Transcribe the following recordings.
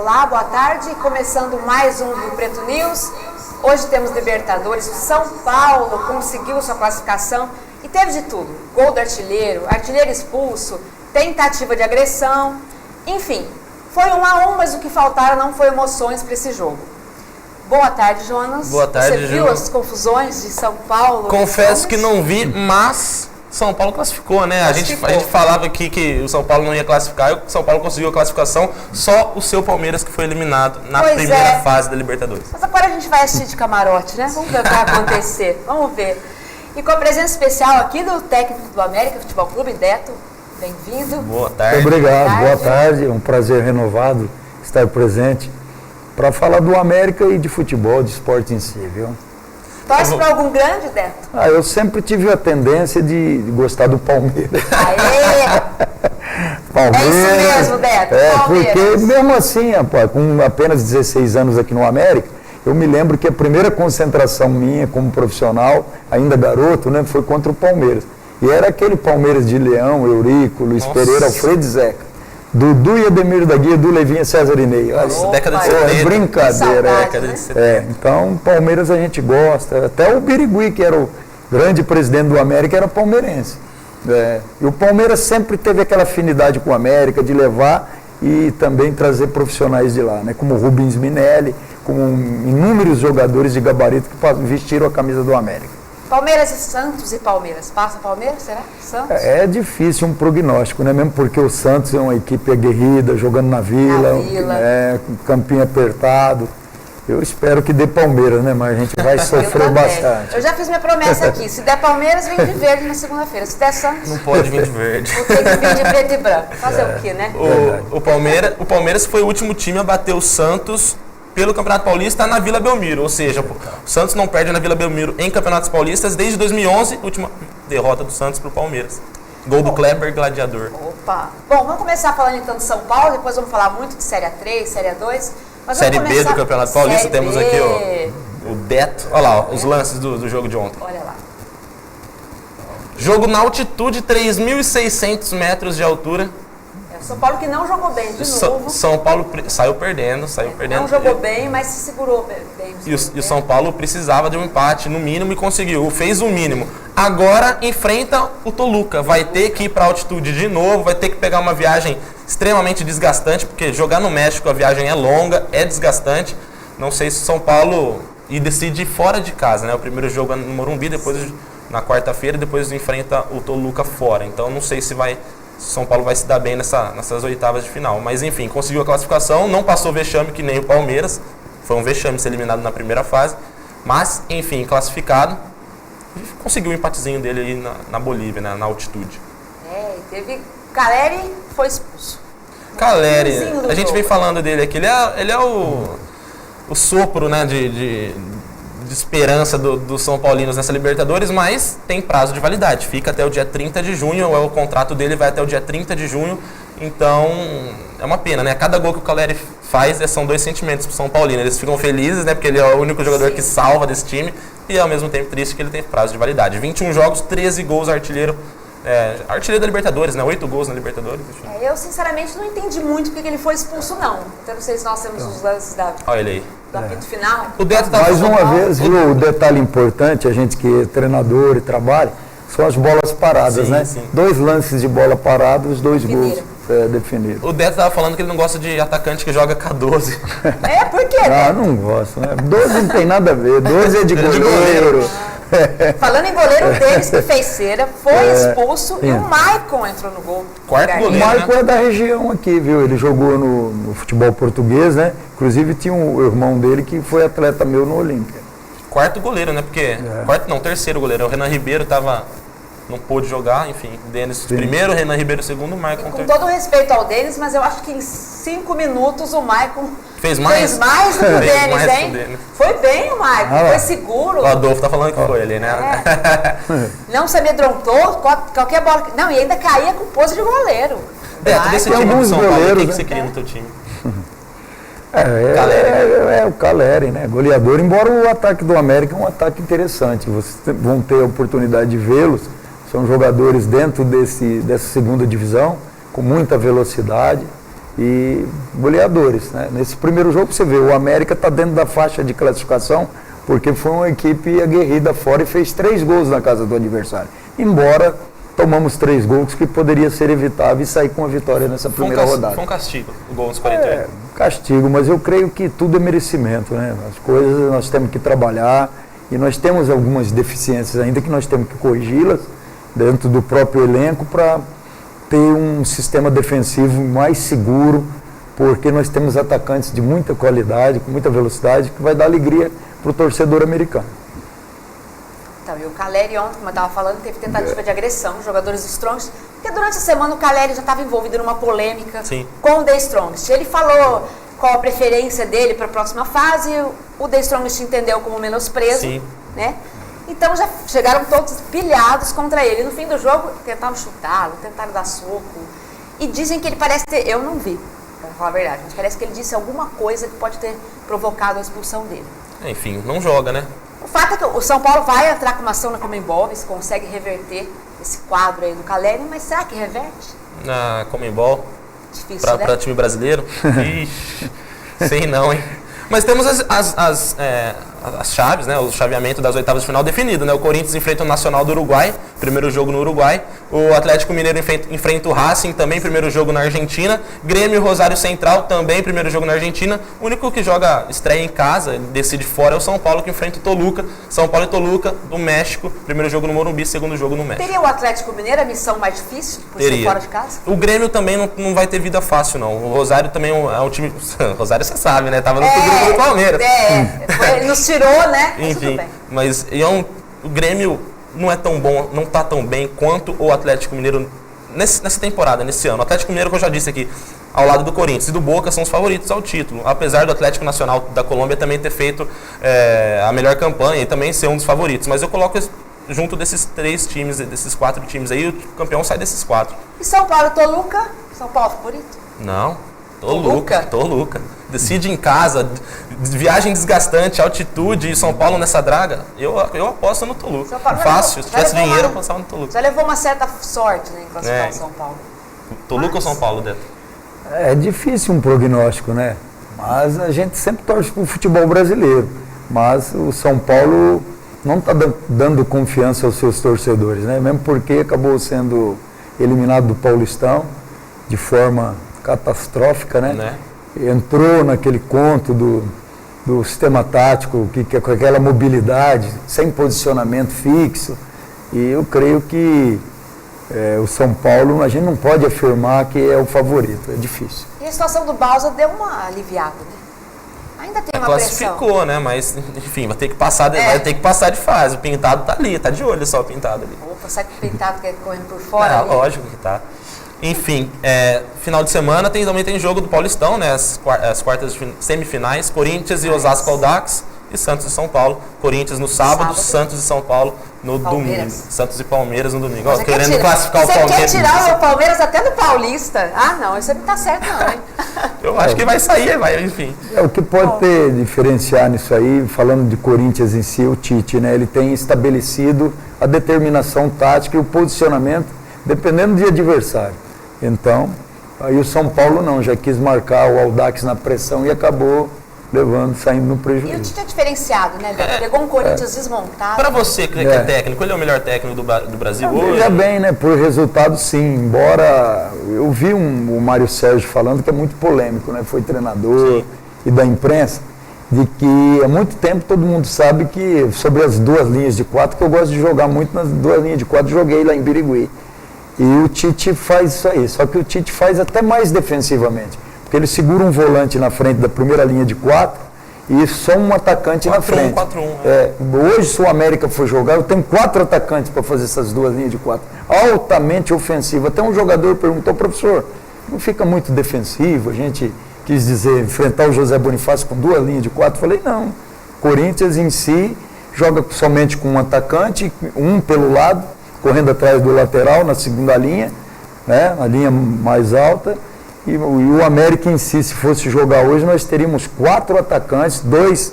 Olá, boa tarde. Começando mais um do Preto News. Hoje temos Libertadores. São Paulo conseguiu sua classificação e teve de tudo. Gol do artilheiro expulso, tentativa de agressão. Enfim, foi 1-1, mas o que faltaram não foi emoções para esse jogo. Boa tarde, Jonas. Boa tarde, Você viu as confusões de São Paulo? Confesso que não vi, mas São Paulo classificou, né? A gente falava aqui que o São Paulo não ia classificar, e o São Paulo conseguiu a classificação, só o seu Palmeiras que foi eliminado na primeira fase da Libertadores. Mas agora a gente vai assistir de camarote, né? Vamos ver o que vai acontecer. Vamos ver. E com a presença especial aqui do técnico do América Futebol Clube, Deto. Bem-vindo. Boa tarde. Obrigado, boa tarde. É um prazer renovado estar presente para falar do América e de futebol, de esporte em si, viu? Torce para algum grande, Deto? Eu sempre tive a tendência de gostar do Palmeiras. Aê! Palmeiras. É isso mesmo, Deto. Palmeiras. Porque mesmo assim, rapaz, com apenas 16 anos aqui no América, eu me lembro que a primeira concentração minha como profissional, ainda garoto, né, foi contra o Palmeiras. E era aquele Palmeiras de Leão, Eurico, Luiz Pereira, Alfredo Zeca. Dudu e Ademir da Guia, Edu Levinha, César Inei. Década de 70. É brincadeira. Década de 70. Então, Palmeiras a gente gosta. Até o Birigui, que era o grande presidente do América, era palmeirense. E o Palmeiras sempre teve aquela afinidade com o América, de levar e também trazer profissionais de lá, né? Como o Rubens Minelli, como inúmeros jogadores de gabarito que vestiram a camisa do América. Palmeiras e Santos e Palmeiras. Passa Palmeiras, será? Santos? É difícil um prognóstico, né? Mesmo porque o Santos é uma equipe aguerrida, jogando na Vila. Com campinho apertado. Eu espero que dê Palmeiras, né? Mas a gente vai sofrer bastante. Eu já fiz minha promessa aqui. Se der Palmeiras, vem de verde na segunda-feira. Se der Santos... Não pode vir de verde. Vou ter que vir de preto e branco. Fazer o quê, né? O Palmeiras foi o último time a bater o Santos pelo Campeonato Paulista na Vila Belmiro, ou seja, o Santos não perde na Vila Belmiro em Campeonatos Paulistas desde 2011, última derrota do Santos para o Palmeiras. Gol do Kleber, gladiador. Opa! Bom, vamos começar falando então de São Paulo, depois vamos falar muito de Série A3, Série A2. Mas Série B do Campeonato Paulista, Série temos B. aqui o Deto. Olha lá, os lances do jogo de ontem. Olha lá. Jogo na altitude, 3.600 metros de altura. São Paulo que não jogou bem de novo. São Paulo saiu perdendo. Não jogou bem, mas se segurou bem. E o São Paulo precisava de um empate no mínimo e conseguiu. Fez o mínimo. Agora enfrenta o Toluca. Vai ter que ir para altitude de novo, vai ter que pegar uma viagem extremamente desgastante, porque jogar no México a viagem é longa, é desgastante. Não sei se o São Paulo decide ir fora de casa, né? O primeiro jogo é no Morumbi, depois na quarta-feira, depois enfrenta o Toluca fora. Então não sei se São Paulo vai se dar bem nessas oitavas de final. Mas enfim, conseguiu a classificação, não passou vexame que nem o Palmeiras. Foi um vexame ser eliminado na primeira fase. Mas, enfim, classificado. Conseguiu o empatezinho dele aí na Bolívia, né, na altitude. E teve... Caleri foi expulso. Caleri, a gente vem falando dele aqui. Ele é o sopro, né, de esperança dos São Paulinos nessa Libertadores, mas tem prazo de validade. Fica até o dia 30 de junho, o contrato dele vai até o dia 30 de junho, então é uma pena, né? Cada gol que o Caleri faz são dois sentimentos pro São Paulino. Eles ficam felizes, né? Porque ele é o único jogador que salva desse time e ao mesmo tempo triste que ele tem prazo de validade. 21 jogos, 13 gols, artilheiro da Libertadores, né? 8 gols na Libertadores. Eu sinceramente não entendi muito porque ele foi expulso, não. Então não sei se nós temos os lances Olha ele aí. do apito final. O Deto Mais uma vez, viu, o detalhe importante, a gente que é treinador e trabalha, são as bolas paradas, sim, né? Sim. 2 lances de bola parada, os 2 gols definidos. O Deto estava falando que ele não gosta de atacante que joga K12. Por quê? Não gosto, né? 12 não tem nada a ver, 12 é de goleiro. Falando em goleiro, o Denis que fez cera, foi expulso e o Maicon entrou no gol. Quarto goleiro, O Maicon é da região aqui, viu? Ele jogou no futebol português, né? Inclusive tinha o irmão dele que foi atleta meu no Olímpia. Quarto goleiro, né? Porque... terceiro goleiro. O Renan Ribeiro não pôde jogar, enfim. Denis primeiro, Renan Ribeiro segundo, o Maicon Com todo respeito ao Denis, mas eu acho que em 5 minutos o Maicon fez mais do que o Denis, hein? Foi bem o Maicon, foi seguro. O Adolfo tá falando que foi ele, né? Não se amedrontou, qualquer bola... Não, e ainda caía com pose de goleiro. Desse time do São Paulo, quem que você queria no teu time? O Caleri, né? Goleador, embora o ataque do América é um ataque interessante. Vocês vão ter a oportunidade de vê-los. São jogadores dessa segunda divisão, com muita velocidade. e goleadores, né? Nesse primeiro jogo você vê, o América está dentro da faixa de classificação, porque foi uma equipe aguerrida fora e fez 3 gols na casa do adversário. Embora tomamos 3 gols que poderia ser evitável e sair com a vitória nessa primeira rodada. Foi um castigo, o gol nos 48. Castigo, mas eu creio que tudo é merecimento, né? As coisas nós temos que trabalhar e nós temos algumas deficiências ainda que nós temos que corrigi-las dentro do próprio elenco para ter um sistema defensivo mais seguro, porque nós temos atacantes de muita qualidade, com muita velocidade, que vai dar alegria para o torcedor americano. Então, e o Caleri ontem, como eu estava falando, teve tentativa de agressão, jogadores do Strongest, porque durante a semana o Caleri já estava envolvido numa polêmica com o The Strongest. Ele falou qual a preferência dele para a próxima fase, o The Strongest entendeu como menosprezo, né? Então já chegaram todos pilhados contra ele. No fim do jogo, tentaram chutá-lo, tentaram dar soco. E dizem que ele parece ter... Eu não vi, para falar a verdade, mas parece que ele disse alguma coisa que pode ter provocado a expulsão dele. Enfim, não joga, né? O fato é que o São Paulo vai entrar com uma ação na Conmebol, se consegue reverter esse quadro aí do Caleri, mas será que reverte? Na Conmebol? Difícil, né? Para time brasileiro? Ixi, sei não, hein? Mas temos as chaves, né? O chaveamento das oitavas de final definido, né? O Corinthians enfrenta o Nacional do Uruguai, primeiro jogo no Uruguai. O Atlético Mineiro enfrenta o Racing, também primeiro jogo na Argentina. Grêmio e Rosário Central, também primeiro jogo na Argentina. O único que joga estreia em casa, decide fora, é o São Paulo, que enfrenta o Toluca. São Paulo e Toluca, do México. Primeiro jogo no Morumbi, segundo jogo no México. Teria o Atlético Mineiro a missão mais difícil, por ser fora de casa? O Grêmio também não vai ter vida fácil, não. O Rosário também é um time... Rosário você sabe, né? Tava no grupo do Palmeiras. Ele nos tirou, né? Enfim, mas o Grêmio não é tão bom, não está tão bem quanto o Atlético Mineiro nessa temporada, nesse ano. O Atlético Mineiro, que eu já disse aqui, ao lado do Corinthians e do Boca, são os favoritos ao título. Apesar do Atlético Nacional da Colômbia também ter feito a melhor campanha e também ser um dos favoritos. Mas eu coloco junto desses 3 times, desses 4 times aí, o campeão sai desses 4. E São Paulo, Toluca? São Paulo favorito? Não. Toluca. Decide em casa, viagem desgastante, altitude e São Paulo nessa draga. Eu aposto no Toluca. Fácil, se tivesse dinheiro, eu apostava no Toluca. Já levou uma certa sorte, né, em classificar o São Paulo. Toluca ou São Paulo, Deto? É difícil um prognóstico, né? Mas a gente sempre torce para o futebol brasileiro. Mas o São Paulo não está dando confiança aos seus torcedores, né? Mesmo porque acabou sendo eliminado do Paulistão de forma catastrófica, né? Entrou naquele conto do sistema tático, que com aquela mobilidade, sem posicionamento fixo. E eu creio que o São Paulo, a gente não pode afirmar que é o favorito, é difícil. E a situação do Bausa deu uma aliviada, né? Ainda tem uma classificou, pressão. Né? Mas, enfim, vai ter que passar de fase. O Pintado tá ali, tá de olho só o Pintado ali. Opa, sabe que o Pintado quer correndo por fora? Lógico que tá. Enfim, final de semana também tem jogo do Paulistão, né? As quartas semifinais, Corinthians e Osasco Audax e Santos e São Paulo. Corinthians no sábado, Santos e São Paulo no domingo. Santos e Palmeiras no domingo. Querendo classificar o Palmeiras. Você quer tirar o Palmeiras até do Paulista? Ah, não, isso não tá certo não, hein? Eu acho que vai sair, enfim. O que pode ter diferenciar nisso aí, falando de Corinthians em si, o Tite, né? Ele tem estabelecido a determinação tática e o posicionamento dependendo de adversário. Então, aí o São Paulo não, já quis marcar o Audax na pressão e acabou saindo no prejuízo. E o Tite é diferenciado, né, Beto? Pegou um Corinthians desmontado. Para você que é técnico, ele é o melhor técnico do Brasil hoje? Veja bem, né? Por resultado, sim. Embora eu vi o Mário Sérgio falando que é muito polêmico, né? Foi treinador e da imprensa, de que há muito tempo todo mundo sabe que sobre as 2 linhas de 4, que eu gosto de jogar muito nas 2 linhas de 4, joguei lá em Birigui. E o Tite faz isso aí, só que o Tite faz até mais defensivamente, porque ele segura um volante na frente da primeira linha de 4 e só um atacante na frente. 4-1. Hoje, se o América for jogar, eu tenho 4 atacantes para fazer essas 2 linhas de 4. Altamente ofensivo. Até um jogador perguntou, professor, não fica muito defensivo? A gente quis dizer, enfrentar o José Bonifácio com 2 linhas de 4. Falei, não. Corinthians em si joga somente com um atacante, um pelo lado, correndo atrás do lateral, na segunda linha, né, a linha mais alta, e o América em si, se fosse jogar hoje, nós teríamos 4 atacantes, 2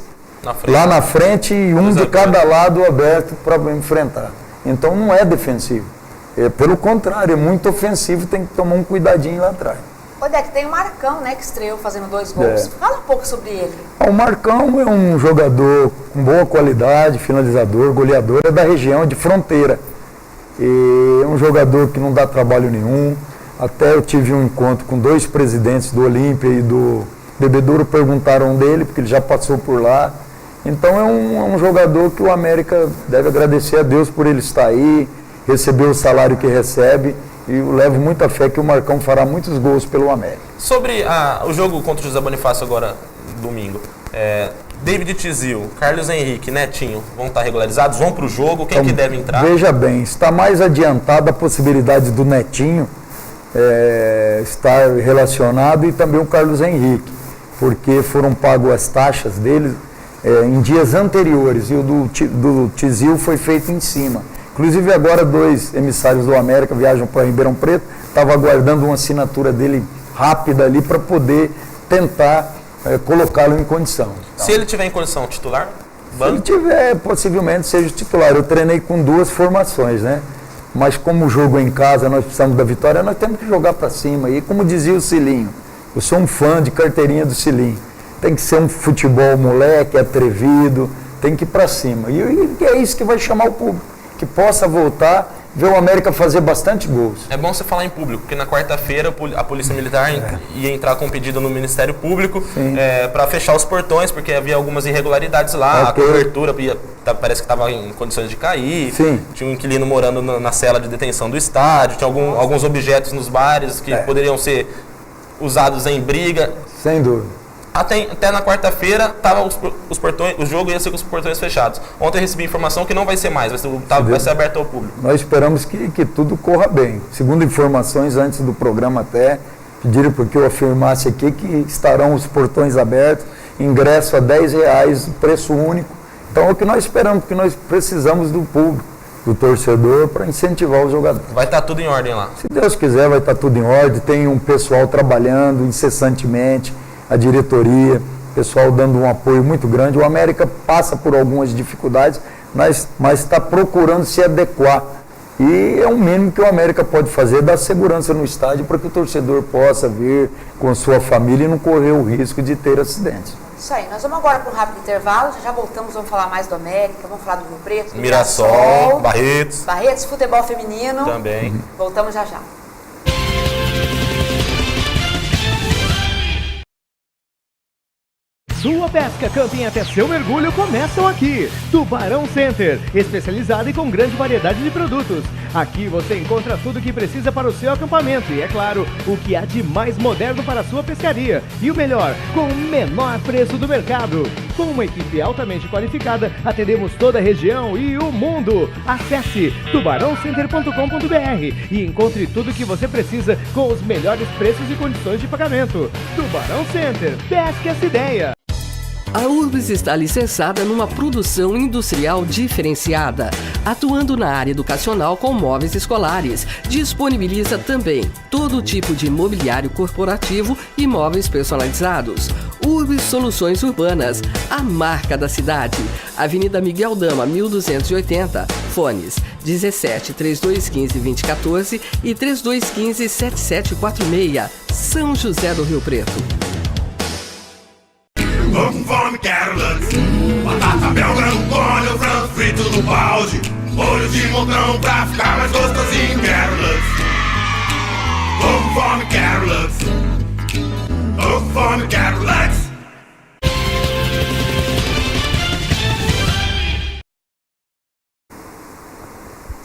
lá na frente e um de cada lado aberto para enfrentar. Então não é defensivo, pelo contrário, é muito ofensivo, tem que tomar um cuidadinho lá atrás. Odete, tem o Marcão, né, que estreou fazendo 2 gols. Fala um pouco sobre ele. O Marcão é um jogador com boa qualidade, finalizador, goleador, é da região de Fronteira. E é um jogador que não dá trabalho nenhum. Até eu tive um encontro com 2 presidentes do Olímpia e do Bebedouro, perguntaram dele, porque ele já passou por lá. Então é um jogador que o América deve agradecer a Deus por ele estar aí, receber o salário que recebe. E eu levo muita fé que o Marcão fará muitos gols pelo América. Sobre o jogo contra o José Bonifácio agora, domingo, David Tizil, Carlos Henrique, Netinho, vão estar regularizados? Vão para o jogo? Quem que deve entrar? Veja bem, está mais adiantada a possibilidade do Netinho estar relacionado e também o Carlos Henrique, porque foram pagas as taxas deles em dias anteriores e o do Tizil foi feito em cima. Inclusive agora 2 emissários do América viajam para Ribeirão Preto, estava aguardando uma assinatura dele rápida ali para poder tentar colocá-lo em condição. Se ele tiver em condição, titular? Se ele tiver, possivelmente seja titular. Eu treinei com 2 formações, né? Mas como o jogo é em casa, nós precisamos da vitória, nós temos que jogar para cima. E como dizia o Cilinho, eu sou um fã de carteirinha do Cilinho. Tem que ser um futebol moleque, atrevido, tem que ir para cima. E é isso que vai chamar o público. Que possa voltar, ver o América fazer bastante gols. É bom você falar em público, porque na quarta-feira a Polícia Militar ia entrar com um pedido no Ministério Público para fechar os portões, porque havia algumas irregularidades lá, a cobertura parece que estava em condições de cair, tinha um inquilino morando na cela de detenção do estádio, tinha alguns objetos nos bares que poderiam ser usados em briga. Sem dúvida. Até na quarta-feira o jogo ia ser com os portões fechados. Ontem eu recebi informação que não vai ser mais, vai ser aberto ao público. Nós esperamos que tudo corra bem. Segundo informações, antes do programa até, pediram porque eu afirmasse aqui que estarão os portões abertos, ingresso a R$10, preço único. Então é o que nós esperamos, porque nós precisamos do público, do torcedor, para incentivar os jogadores. Vai estar tudo em ordem lá? Se Deus quiser, vai estar tudo em ordem. Tem um pessoal trabalhando incessantemente, a diretoria, pessoal dando um apoio muito grande. O América passa por algumas dificuldades, mas está procurando se adequar. E é o mínimo que o América pode fazer, dar segurança no estádio para que o torcedor possa vir com sua família e não correr o risco de ter acidentes. Isso aí, nós vamos agora para um rápido intervalo, já voltamos, vamos falar mais do América, vamos falar do Rio Preto, do Mirassol, Barretos, futebol feminino. Também. Voltamos já já. Sua pesca, camping até seu mergulho começam aqui. Tubarão Center, especializado e com grande variedade de produtos. Aqui você encontra tudo o que precisa para o seu acampamento e, é claro, o que há de mais moderno para a sua pescaria. E o melhor, com o menor preço do mercado. Com uma equipe altamente qualificada, atendemos toda a região e o mundo. Acesse tubarãocenter.com.br e encontre tudo o que você precisa com os melhores preços e condições de pagamento. Tubarão Center, pesque essa ideia. A Urbis está licenciada numa produção industrial diferenciada, atuando na área educacional com móveis escolares. Disponibiliza também todo tipo de mobiliário corporativo e móveis personalizados. Urbis Soluções Urbanas, a marca da cidade. Avenida Miguel Dama, 1280. Fones 17 3215 2014 e 3215 7746. São José do Rio Preto. Vamos fome, quero Lux. Batata bel branco, olho frango frito no balde. Olho de montão pra ficar mais gostosinho, quero Lux. Vamos fome, quero Lux. Vamos fome, quero Lux.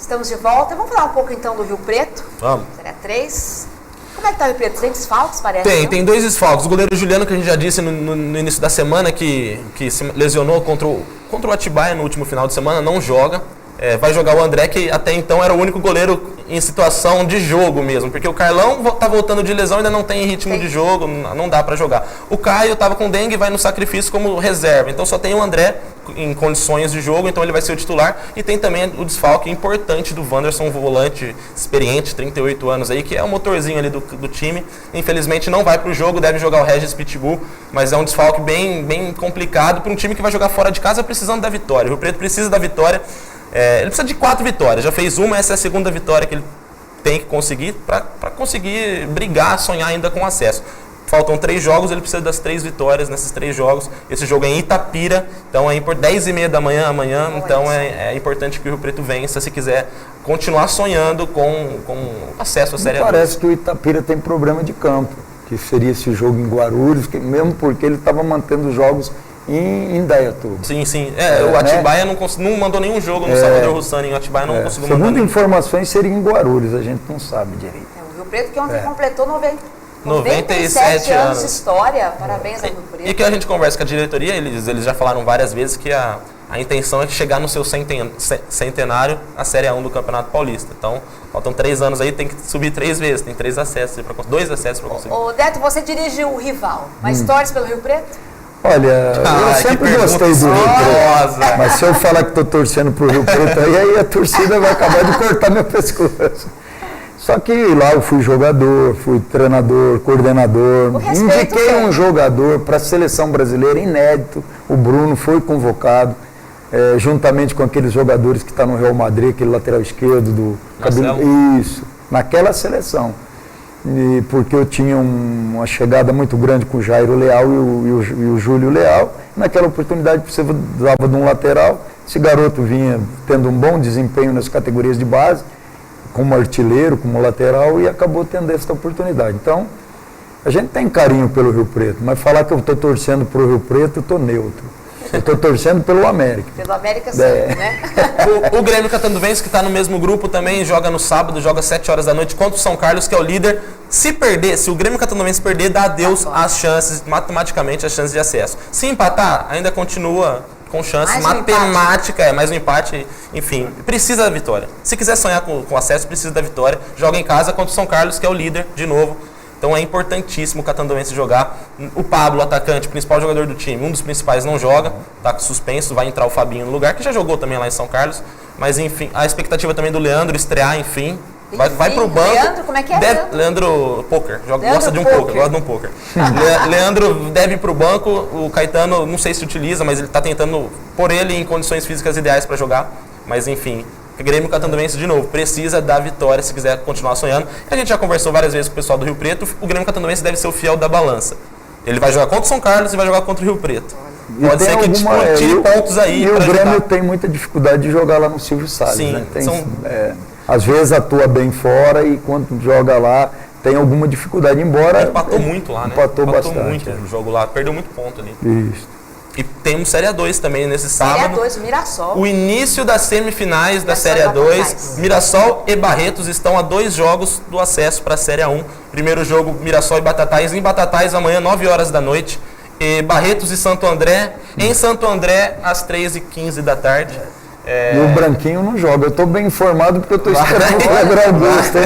Estamos de volta. Vamos falar um pouco então do Rio Preto? Vamos. Será 3. Como é que tá o Rio Preto? Tem desfalques, parece? Tem 2 desfalques. O goleiro Juliano, que a gente já disse no início da semana, que se lesionou contra o Atibaia no último final de semana, não joga. Vai jogar o André, que até então era o único goleiro em situação de jogo mesmo, porque o Carlão tá voltando de lesão, ainda não tem ritmo de jogo, não dá para jogar. O Caio estava com dengue e vai no sacrifício como reserva, então só tem o André em condições de jogo, então ele vai ser o titular. E tem também o desfalque importante do Wanderson, um volante experiente, 38 anos aí, que é o motorzinho ali do time. Infelizmente não vai para o jogo, deve jogar o Regis Pitbull, mas é um desfalque bem complicado para um time que vai jogar fora de casa precisando da vitória. O Rio Preto precisa da vitória. Ele precisa de 4 vitórias, já fez uma, essa é a segunda vitória que ele tem que conseguir para conseguir brigar, sonhar ainda com acesso. Faltam 3 jogos, ele precisa das 3 vitórias nesses 3 jogos. Esse jogo é em Itapira, então é 10h30 da manhã amanhã, então é importante que o Rio Preto vença se quiser continuar sonhando com acesso à Série A2. Parece que o Itapira tem problema de campo, que seria esse jogo em Guarulhos, mesmo porque ele estava mantendo os jogos em Indaiatuba. Sim. O Atibaia não mandou nenhum jogo no Salvador Russani, o Atibaia não conseguiu mandar. Segundo informações, seria em Guarulhos, a gente não sabe direito. O Rio Preto que ontem completou 97 anos de história. Parabéns ao Rio Preto. E que a gente conversa com a diretoria, eles já falaram várias vezes que a intenção é chegar no seu centenário a Série A1 do Campeonato Paulista. Então, faltam 3 anos aí, tem que subir 3 vezes, tem 2 acessos para conseguir. Ô Deto, você dirige o rival, mas torce pelo Rio Preto? Olha, eu sempre gostei do Rio Preto, mas se eu falar que estou torcendo para o Rio Preto, aí a torcida vai acabar de cortar meu pescoço. Só que lá eu fui jogador, fui treinador, coordenador, indiquei um jogador para a seleção brasileira inédito, o Bruno foi convocado, juntamente com aqueles jogadores que estão no Real Madrid, aquele lateral esquerdo do cabelo, isso, naquela seleção. E porque eu tinha uma chegada muito grande com o Jairo Leal e o Júlio Leal, naquela oportunidade precisava de um lateral, esse garoto vinha tendo um bom desempenho nas categorias de base, como artilheiro, como lateral, e acabou tendo essa oportunidade. Então, a gente tem carinho pelo Rio Preto, mas falar que eu estou torcendo para o Rio Preto, eu estou neutro. Eu estou torcendo pelo América. Pelo América sempre, né? O Grêmio Catanduvense, que está no mesmo grupo também, joga no sábado, joga 7 horas da noite contra o São Carlos, que é o líder. Se o Grêmio Catanduvense perder, dá adeus às chances, matematicamente, as chances de acesso. Se empatar, ainda continua com chance matemática, mais um empate, enfim, precisa da vitória. Se quiser sonhar com acesso, precisa da vitória. Joga em casa contra o São Carlos, que é o líder, de novo. Então é importantíssimo o Catanduvense jogar. O Pablo, atacante, principal jogador do time, um dos principais não joga, está suspenso, vai entrar o Fabinho no lugar, que já jogou também lá em São Carlos. Mas enfim, a expectativa também do Leandro estrear, enfim. Vai pro banco. Leandro, como é que é? Leandro Poker, gosta de um poker, gosta de um poker. Leandro deve ir pro banco, o Caetano não sei se utiliza, mas ele está tentando pôr ele em condições físicas ideais para jogar. Mas enfim, o Grêmio Catanduvense, de novo, precisa da vitória se quiser continuar sonhando. A gente já conversou várias vezes com o pessoal do Rio Preto, o Grêmio Catanduvense deve ser o fiel da balança. Ele vai jogar contra o São Carlos e vai jogar contra o Rio Preto. Pode ser que tire pontos aí. E o Grêmio tem muita dificuldade de jogar lá no Silvio Salles. Sim, né? Às vezes atua bem fora e quando joga lá tem alguma dificuldade, embora... Empatou muito lá, né? Empatou bastante. Muito no jogo lá, perdeu muito ponto ali. Isso. E temos Série A2 também nesse sábado. Série A2, Mirassol. O início das semifinais da Série A2. Mirassol e Barretos estão a 2 jogos do acesso para a Série A1. Primeiro jogo, Mirassol e Batatais. Em Batatais, amanhã, 9 horas da noite. E Barretos e Santo André. Em Santo André, às 13h15 da tarde. E o Branquinho não joga. Eu estou bem informado porque eu estou esperando o Kleber Augusto.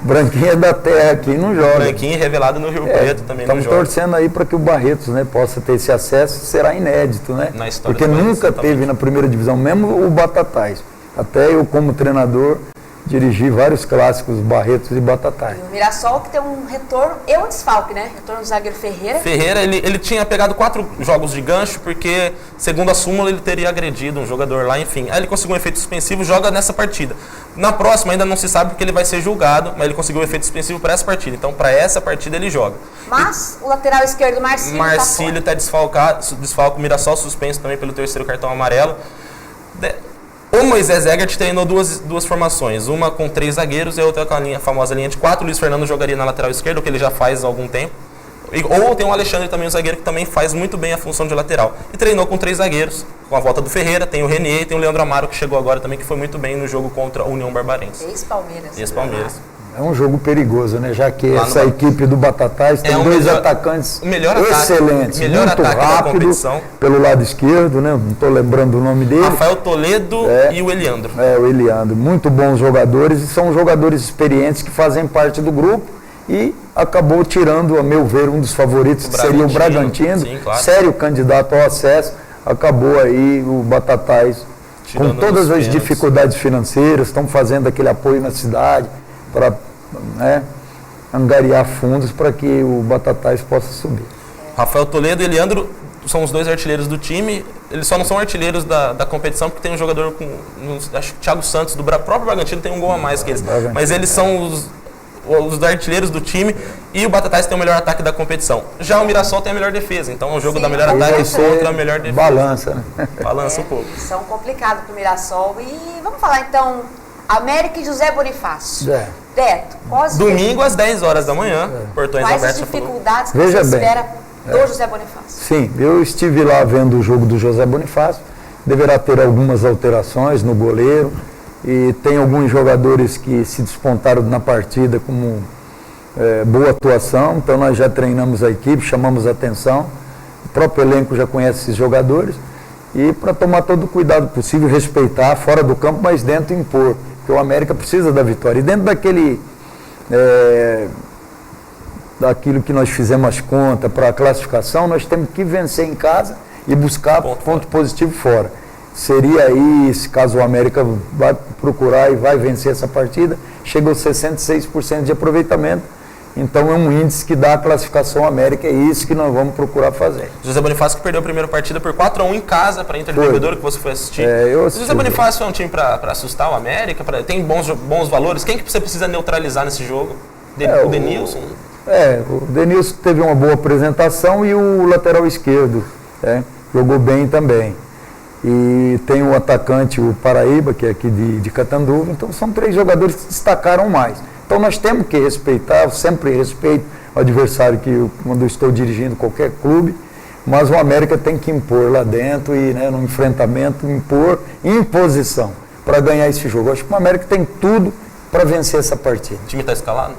Branquinho é da terra aqui, não joga. Branquinho revelado no Rio Preto também não joga. Estamos torcendo aí para que o Barretos, né, possa ter esse acesso, será inédito, né? Na história porque nunca teve na primeira divisão, mesmo o Batatais. Até eu, como treinador, dirigi vários clássicos, Barretos e Batatais. E o Mirassol que tem um retorno e um desfalque, né? Retorno do zagueiro Ferreira. Ferreira, ele tinha pegado 4 jogos de gancho, porque, segundo a súmula, ele teria agredido um jogador lá, enfim. Aí ele conseguiu um efeito suspensivo, joga nessa partida. Na próxima ainda não se sabe porque ele vai ser julgado, mas ele conseguiu um efeito suspensivo para essa partida. Então, para essa partida ele joga. Mas o lateral esquerdo, Marcílio está desfalcado, o Mirassol suspenso também pelo 3º cartão amarelo. O Moisés Egert treinou duas formações, uma com 3 zagueiros e a outra com a famosa linha de 4. O Luiz Fernando jogaria na lateral esquerda, o que ele já faz há algum tempo. Ou tem o Alexandre também, o zagueiro, que também faz muito bem a função de lateral. E treinou com 3 zagueiros, com a volta do Ferreira, tem o Renier e tem o Leandro Amaro, que chegou agora também, que foi muito bem no jogo contra a União Barbarense. Ex-Palmeiras. Ex-Palmeiras. É um jogo perigoso, né? Já que essa equipe do Batatais tem 2 atacantes excelentes, muito rápido pelo lado esquerdo, né? Não estou lembrando o nome dele. Rafael Toledo e o Eliandro. O Eliandro. Muito bons jogadores e são jogadores experientes que fazem parte do grupo e acabou tirando, a meu ver, um dos favoritos, que seria o Bragantino. Sim, claro. Sério candidato ao acesso. Acabou aí o Batatais com todas as dificuldades financeiras, estão fazendo aquele apoio na cidade para angariar fundos para que o Batatais possa subir. Rafael Toledo e Eliandro são os 2 artilheiros do time. Eles só não são artilheiros da competição porque tem um jogador acho que o Thiago Santos do próprio Bragantino tem um gol a mais que eles. Mas eles são os artilheiros do time e o Batatais tem o melhor ataque da competição. Já o Mirassol tem a melhor defesa, então o jogo da melhor ataque contra a melhor defesa. Balança, né? Balança um pouco. São complicados para o Mirassol. E vamos falar então, América e José Bonifácio. Beto, domingo às 10 horas da manhã, portões quais abertos. Quais as dificuldades que Veja você bem. espera do José Bonifácio? Sim, eu estive lá vendo o jogo do José Bonifácio, deverá ter algumas alterações no goleiro e tem alguns jogadores que se despontaram na partida como boa atuação, então nós já treinamos a equipe, chamamos a atenção, o próprio elenco já conhece esses jogadores e para tomar todo o cuidado possível, respeitar fora do campo, mas dentro impor, porque o América precisa da vitória e dentro daquilo que nós fizemos as contas para a classificação, nós temos que vencer em casa e buscar ponto positivo fora. Seria aí, se caso o América vai procurar e vai vencer essa partida, chega aos 66% de aproveitamento. Então é um índice que dá a classificação América, é isso que nós vamos procurar fazer. José Bonifácio que perdeu a primeira partida por 4-1 em casa para a Inter de Bebedouro, que você foi assistir. José Bonifácio é um time para assustar o América, tem bons valores. Quem que você precisa neutralizar nesse jogo? O Denilson? O Denilson teve uma boa apresentação e o lateral esquerdo jogou bem também. E tem o atacante, o Paraíba, que é aqui de Catanduva. Então são 3 jogadores que se destacaram mais. Então nós temos que respeitar, eu sempre respeito o adversário quando eu estou dirigindo qualquer clube, mas o América tem que impor lá dentro e no enfrentamento, impor imposição para ganhar esse jogo. Eu acho que o América tem tudo para vencer essa partida. O time está escalado?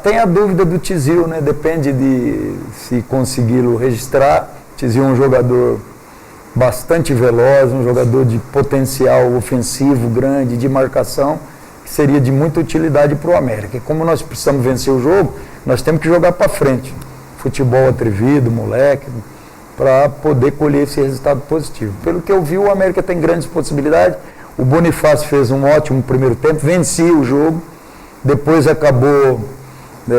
Tem a dúvida do Tizil, depende de se consegui-lo registrar. Tizil é um jogador bastante veloz, um jogador de potencial ofensivo grande, de marcação, que seria de muita utilidade para o América. E como nós precisamos vencer o jogo, nós temos que jogar para frente. Futebol atrevido, moleque, para poder colher esse resultado positivo. Pelo que eu vi, o América tem grandes possibilidades. O Bonifácio fez um ótimo primeiro tempo, vencia o jogo, depois acabou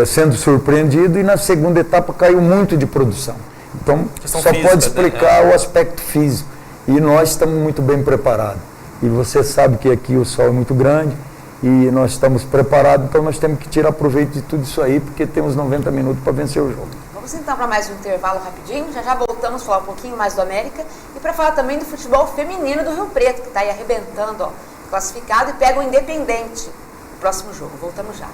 sendo surpreendido e na segunda etapa caiu muito de produção. Então, só pode explicar o aspecto físico. E nós estamos muito bem preparados. E você sabe que aqui o sol é muito grande e nós estamos preparados, então nós temos que tirar proveito de tudo isso aí, porque temos 90 minutos para vencer o jogo. Vamos então para mais um intervalo rapidinho, já voltamos a falar um pouquinho mais do América e para falar também do futebol feminino do Rio Preto, que está aí arrebentando, classificado e pega o Independente no próximo jogo. Voltamos já.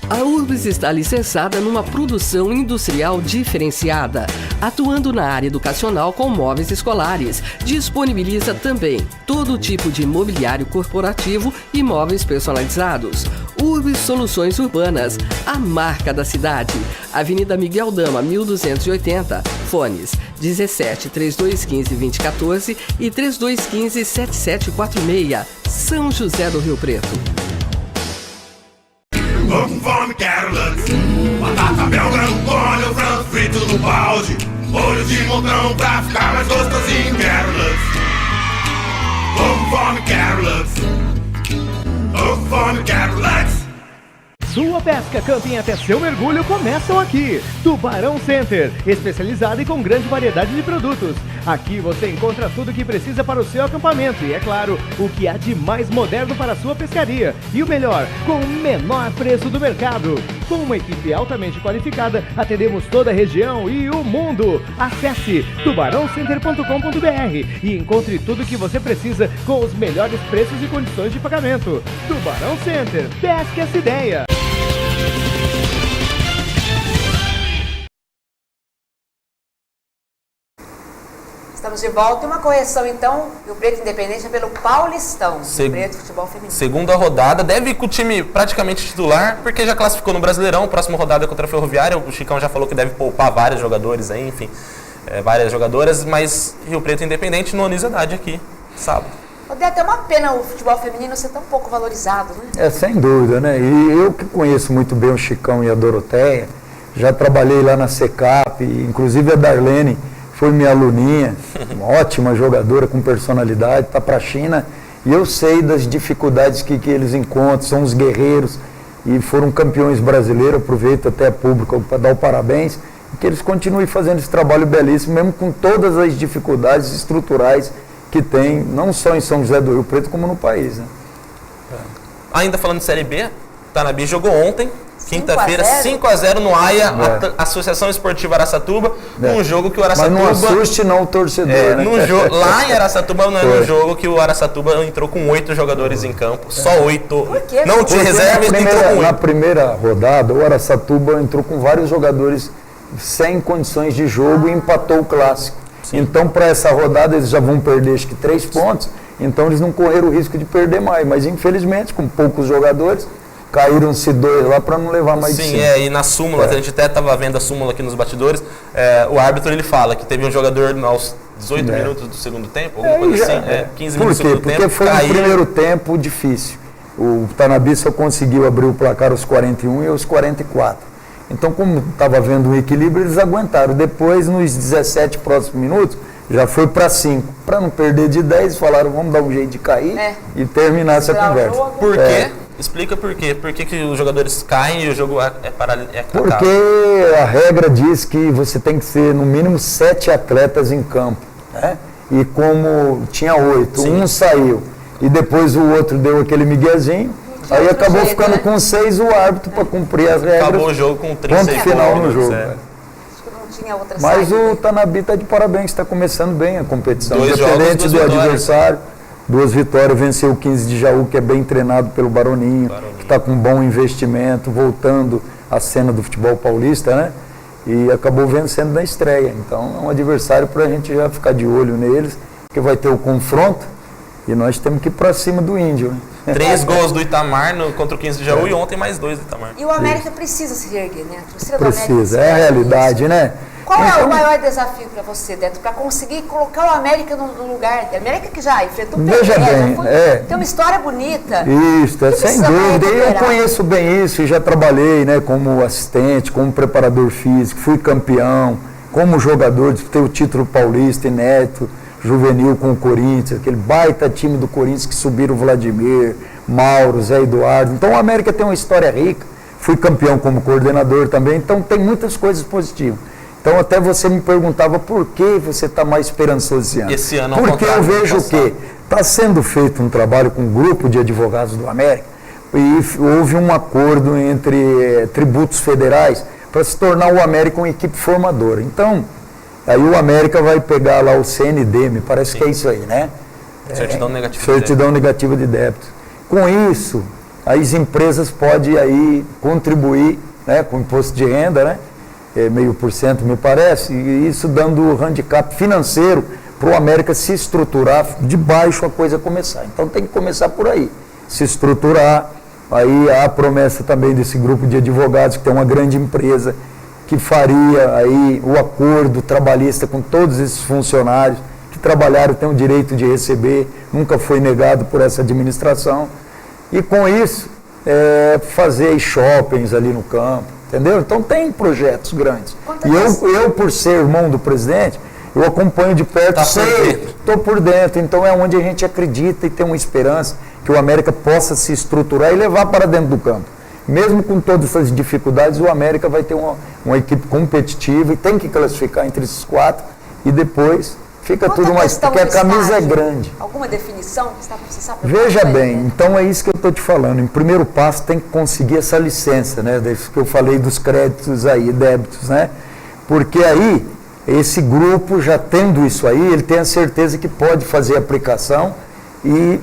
A Urbis está licenciada numa produção industrial diferenciada, atuando na área educacional com móveis escolares. Disponibiliza também todo tipo de mobiliário corporativo e móveis personalizados. Urbis Soluções Urbanas, a marca da cidade. Avenida Miguel Dama, 1280. Fones 17 3215 2014 e 3215 7746. São José do Rio Preto. Vamos fome, quero Lux. Batata Belgrano, colho, frango frito no balde. Olho de montão pra ficar mais gostosinho, quero Lux. Vamos fome, quero Lux. Vamos fome, quero Lux. Sua pesca, camping até seu mergulho começam aqui. Tubarão Center, especializado e com grande variedade de produtos. Aqui você encontra tudo o que precisa para o seu acampamento e, é claro, o que há de mais moderno para a sua pescaria. E o melhor, com o menor preço do mercado. Com uma equipe altamente qualificada, atendemos toda a região e o mundo. Acesse tubarãocenter.com.br e encontre tudo o que você precisa com os melhores preços e condições de pagamento. Tubarão Center, pesque essa ideia. Estamos de volta. Uma correção, então, Rio Preto Independente pelo Paulistão. Rio Preto Futebol Feminino. Segunda rodada. Deve ir com o time praticamente titular, porque já classificou no Brasileirão. Próxima rodada é contra a Ferroviária. O Chicão já falou que deve poupar vários jogadores aí, enfim. Várias jogadoras. Mas Rio Preto Independente no Anísio Haddad aqui, sábado. É até uma pena o futebol feminino ser tão pouco valorizado, né? Sem dúvida, né? E eu que conheço muito bem o Chicão e a Doroteia, já trabalhei lá na Secap, inclusive a Darlene foi minha aluninha, uma ótima jogadora com personalidade, está para a China, e eu sei das dificuldades que eles encontram, são os guerreiros, e foram campeões brasileiros. Aproveito até a público para dar o parabéns, e que eles continuem fazendo esse trabalho belíssimo, mesmo com todas as dificuldades estruturais que tem, não só em São José do Rio Preto, como no país, né? Ainda falando de Série B, Tanabi jogou ontem, quinta-feira, 5-0 no AIA, Associação Esportiva Araçatuba, num jogo que o Araçatuba... Mas não assuste não o torcedor, né? Lá em Araçatuba, no jogo que o Araçatuba entrou com 8 jogadores em campo, só 8. Por quê? Não tinha reserva, ele entrou com 8. Na primeira rodada, o Araçatuba entrou com vários jogadores sem condições de jogo e empatou o clássico. Sim. Então, para essa rodada, eles já vão perder, acho que 3 pontos, então eles não correram o risco de perder mais, mas infelizmente, com poucos jogadores, caíram-se 2 lá para não levar mais de 5. Sim, e na súmula, a gente até estava vendo a súmula aqui nos bastidores, o árbitro ele fala que teve um jogador aos 18 minutos do segundo tempo, alguma coisa assim, 15 minutos do segundo tempo. Porque foi um primeiro tempo difícil. O Tanabi só conseguiu abrir o placar aos 41 e aos 44. Então, como estava havendo um equilíbrio, eles aguentaram. Depois, nos 17 próximos minutos, já foi para 5. Para não perder de 10, falaram, vamos dar um jeito de cair e terminar essa conversa. Por quê? Explica por quê. Por que os jogadores caem e o jogo acaba? Porque a regra diz que você tem que ser no mínimo 7 atletas em campo, né? E como tinha 8, um saiu e depois o outro deu aquele miguezinho, aí acabou ficando com 6 o árbitro para cumprir as regras. Acabou o jogo com 36 ponto final no jogo. Mas o Tanabi está de parabéns, está começando bem a competição. Independente do adversário. 2 vitórias, venceu o 15 de Jaú, que é bem treinado pelo Baroninho, que está com um bom investimento, voltando à cena do futebol paulista, né? E acabou vencendo na estreia. Então é um adversário para a gente já ficar de olho neles, porque vai ter o confronto e nós temos que ir para cima do Índio, né? 3 gols do Itamar contra o 15 de Jaú e ontem mais 2 do Itamar. E o América precisa se erguer, né? Precisa, é a realidade, né? Qual é o maior desafio para você, Deto, para conseguir colocar o América no lugar? A América que já enfrentou o Veja bem, tem uma história bonita. Isso, sem dúvida. Eu conheço bem isso, já trabalhei, né, como assistente, como preparador físico, fui campeão, como jogador, disputei o título paulista inédito, juvenil com o Corinthians, aquele baita time do Corinthians que subiram o Vladimir, Mauro, Zé Eduardo. Então o América tem uma história rica, fui campeão como coordenador também, então tem muitas coisas positivas. Então até você me perguntava por que você está mais esperançoso esse ano. Esse ano porque eu vejo que está sendo feito um trabalho com um grupo de advogados do América e houve um acordo entre tributos federais para se tornar o América uma equipe formadora. Então, aí o América vai pegar lá o CND, me parece que é isso aí, né? Certidão negativa certidão negativa de débito. Com isso, as empresas podem aí contribuir, né, com imposto de renda, né? 0,5%, me parece, e isso dando handicap financeiro para o América se estruturar, de baixo a coisa começar. Então tem que começar por aí, se estruturar. Aí há a promessa também desse grupo de advogados, que tem uma grande empresa, que faria aí o acordo trabalhista com todos esses funcionários que trabalharam, têm o direito de receber, nunca foi negado por essa administração. E com isso, fazer shoppings ali no campo, entendeu? Então tem projetos grandes. E eu, por ser irmão do presidente, eu acompanho de perto, estou por dentro. Então é onde a gente acredita e tem uma esperança que o América possa se estruturar e levar para dentro do campo. Mesmo com todas essas dificuldades, o América vai ter uma equipe competitiva e tem que classificar entre esses 4 e depois fica tudo mais... Porque a camisa é grande. Alguma definição? Você sabe Veja bem, então é isso que eu estou te falando. Em primeiro passo tem que conseguir essa licença, né? Isso que eu falei dos créditos aí, débitos, né? Porque aí, esse grupo já tendo isso aí, ele tem a certeza que pode fazer a aplicação e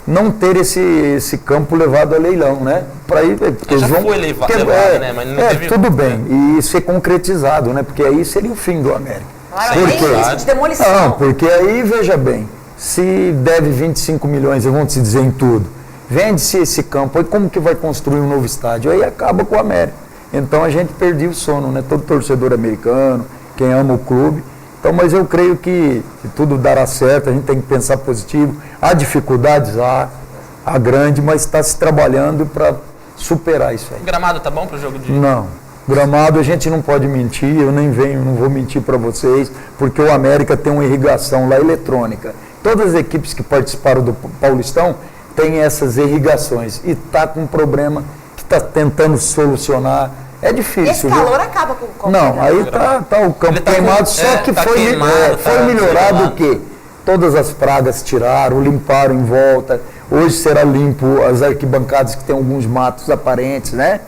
não ter esse campo levado a leilão, né? Para ir, porque já foi levado, né? Mas não teve... tudo bem, e ser concretizado, né? Porque aí seria o fim do América. Claro, tem risco de demolição. Não, porque aí, veja bem, se deve 25 milhões, eu vou te dizer em tudo, vende-se esse campo, aí como que vai construir um novo estádio? Aí acaba com o América. Então a gente perdeu o sono, né? Todo torcedor americano, quem ama o clube. Então, mas eu creio que tudo dará certo, a gente tem que pensar positivo. Há dificuldades, há grande, mas está se trabalhando para superar isso aí. O gramado tá bom para o jogo de... Não. Gramado a gente não pode mentir, eu nem não vou mentir para vocês, porque o América tem uma irrigação lá eletrônica. Todas as equipes que participaram do Paulistão tem essas irrigações e está com um problema que está tentando solucionar. É difícil. Esse calor acaba com o campo. Não, aí tá o campo queimado, só que foi melhorado o quê? Todas as pragas tiraram, limparam em volta. Hoje será limpo as arquibancadas que tem alguns matos aparentes, né?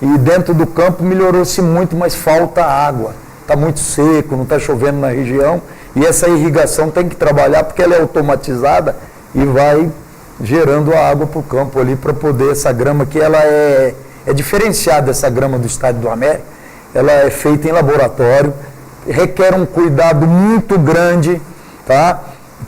E dentro do campo melhorou-se muito, mas falta água. Está muito seco, não está chovendo na região. E essa irrigação tem que trabalhar porque ela é automatizada e vai gerando a água para o campo ali para poder essa grama que ela é diferenciada, essa grama do Estádio do América. Ela é feita em laboratório, requer um cuidado muito grande, tá?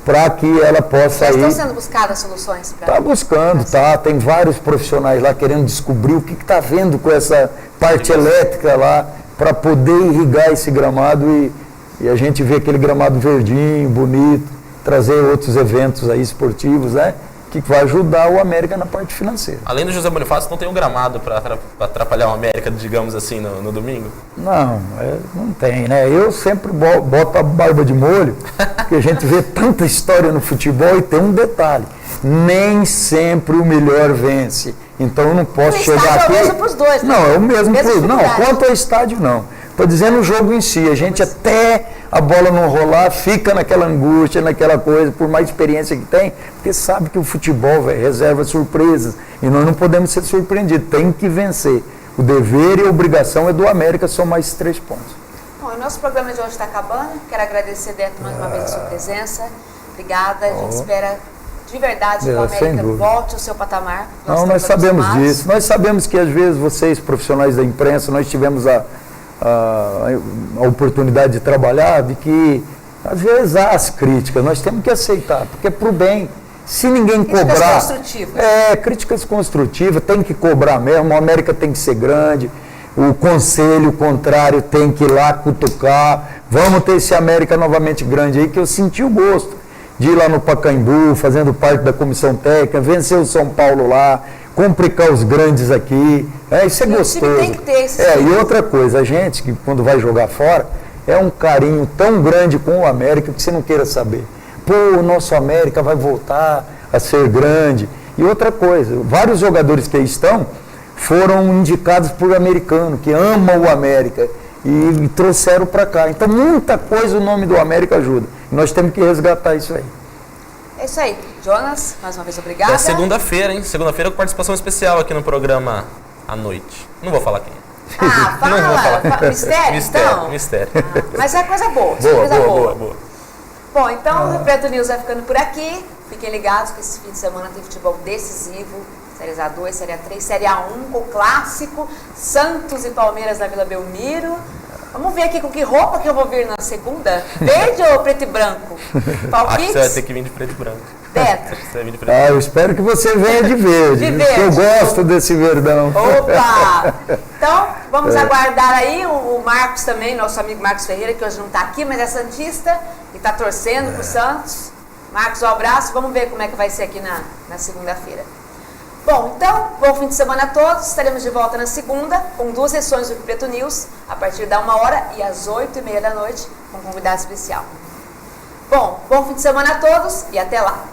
Para que ela possa Já estão sendo buscadas soluções? Está buscando, tá? Tem vários profissionais lá querendo descobrir o que está vendo com essa parte elétrica lá para poder irrigar esse gramado e a gente vê aquele gramado verdinho, bonito, trazer outros eventos aí esportivos, né? Que vai ajudar o América na parte financeira. Além do José Bonifácio, não tem um gramado para atrapalhar o América, digamos assim, no domingo? Não, não tem, né? Eu sempre boto a barba de molho, porque a gente vê tanta história no futebol e tem um detalhe, nem sempre o melhor vence. Então eu não posso chegar aqui... É o mesmo para os dois, né? Não, é o mesmo para os dois. Não, quanto ao estádio, não. Estou dizendo o jogo em si, a gente até a bola não rolar, fica naquela angústia, naquela coisa, por mais experiência que tem, porque sabe que o futebol, reserva surpresas, e nós não podemos ser surpreendidos, tem que vencer. O dever e a obrigação é do América somar esses 3 pontos. Bom, o nosso programa de hoje está acabando, quero agradecer, Beto, mais uma vez a sua presença, obrigada, a gente espera de verdade que o América volte ao seu patamar. Não, nós sabemos disso, nós sabemos que às vezes vocês, profissionais da imprensa, nós tivemos a oportunidade de trabalhar, de que às vezes há as críticas, nós temos que aceitar, porque é pro bem. Se ninguém cobrar... Críticas construtivas. Críticas construtivas, tem que cobrar mesmo, o América tem que ser grande, o conselho contrário tem que ir lá cutucar, vamos ter esse América novamente grande aí, que eu senti o gosto de ir lá no Pacaembu, fazendo parte da comissão técnica, vencer o São Paulo lá, complicar os grandes aqui, isso é gostoso. Tem que ter esse e outra coisa, a gente que quando vai jogar fora, é um carinho tão grande com o América que você não queira saber. Pô, o nosso América vai voltar a ser grande. E outra coisa, vários jogadores que aí estão foram indicados por americano, que amam o América e trouxeram para cá. Então muita coisa o nome do América ajuda. E nós temos que resgatar isso aí. É isso aí. Jonas, mais uma vez, obrigada. É segunda-feira, hein? Segunda-feira com participação especial aqui no programa à noite. Não vou falar quem é. Fala. Não vou falar. Mistério, então? Mistério. Mas é coisa boa. Boa. Bom, então o Preto News vai ficando por aqui. Fiquem ligados que esse fim de semana tem futebol decisivo. Séries A2, Série A3, Série A1, com o clássico Santos e Palmeiras na Vila Belmiro. Vamos ver aqui com que roupa que eu vou vir na segunda. Verde ou preto e branco? Palpites? Acho que você vai ter que vir de preto e branco. Beto? Você vai vir de preto e branco. Eu espero que você venha de verde. De verde. Eu gosto desse verdão. Opa! Então, vamos aguardar aí o Marcos também, nosso amigo Marcos Ferreira, que hoje não está aqui, mas é santista e está torcendo pro Santos. Marcos, um abraço. Vamos ver como é que vai ser aqui na segunda-feira. Bom, então, bom fim de semana a todos. Estaremos de volta na segunda, com 2 sessões do Preto News, a partir da 1h e às 8h30 da noite, com um convidado especial. Bom fim de semana a todos e até lá!